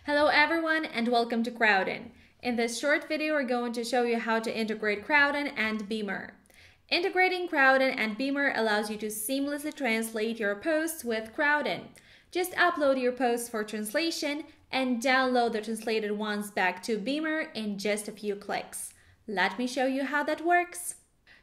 Hello everyone and welcome to Crowdin. In this short video, we're going to show you how to integrate Crowdin and Beamer. Integrating Crowdin and Beamer allows you to seamlessly translate your posts with Crowdin. Just upload your posts for translation and download the translated ones back to Beamer in just a few clicks. Let me show you how that works.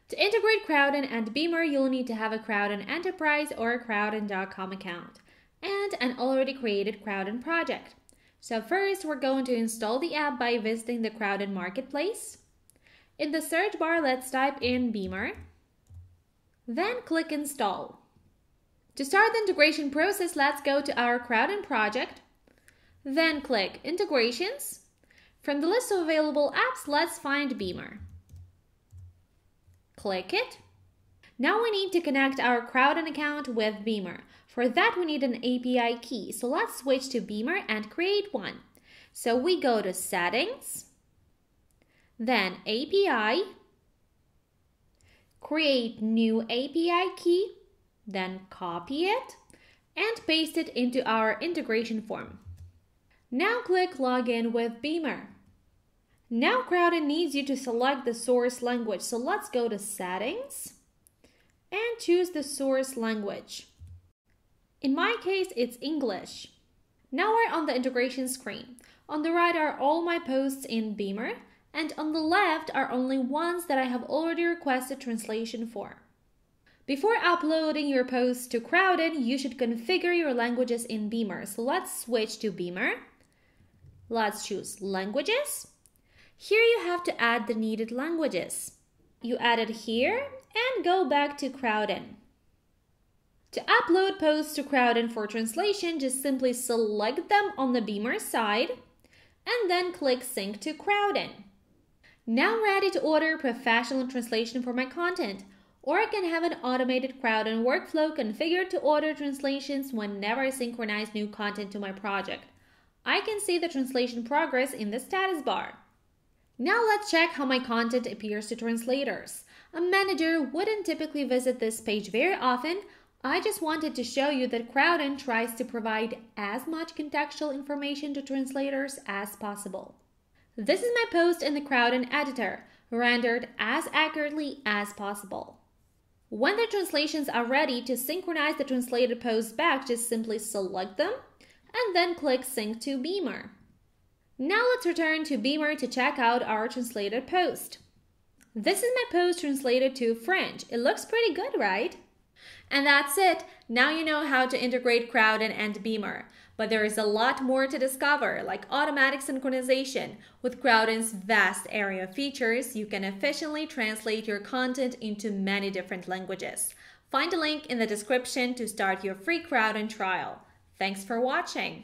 To integrate Crowdin and Beamer, you'll need to have a Crowdin Enterprise or a Crowdin.com account and an already created Crowdin project. So first, we're going to install the app by visiting the Crowdin Marketplace. In the search bar, let's type in Beamer. Then click Install. To start the integration process, let's go to our Crowdin project. Then click Integrations. From the list of available apps, let's find Beamer. Click it. Now we need to connect our Crowdin account with Beamer. For that, we need an API key. So let's switch to Beamer and create one. So we go to Settings, then API, create new API key, then copy it and paste it into our integration form. Now click Login with Beamer. Now Crowdin needs you to select the source language. So let's go to Settings and choose the source language. In my case, it's English. Now we're on the integration screen. On the right are all my posts in Beamer, and on the left are only ones that I have already requested translation for. Before uploading your posts to Crowdin, you should configure your languages in Beamer. So let's switch to Beamer. Let's choose Languages. Here you have to add the needed languages. You add it here and go back to Crowdin. To upload posts to Crowdin for translation, just simply select them on the Beamer side and then click Sync to Crowdin. Now ready to order professional translation for my content, or I can have an automated Crowdin workflow configured to order translations whenever I synchronize new content to my project. I can see the translation progress in the status bar. Now let's check how my content appears to translators. A manager wouldn't typically visit this page very often. I just wanted to show you that Crowdin tries to provide as much contextual information to translators as possible. This is my post in the Crowdin editor, rendered as accurately as possible. When the translations are ready, to synchronize the translated posts back, just simply select them and then click Sync to Beamer. Now let's return to Beamer to check out our translated post. This is my post translated to French. It looks pretty good, right? And that's it. Now you know how to integrate Crowdin and Beamer. But there is a lot more to discover, like automatic synchronization. With Crowdin's vast area of features, you can efficiently translate your content into many different languages. Find a link in the description to start your free Crowdin trial. Thanks for watching.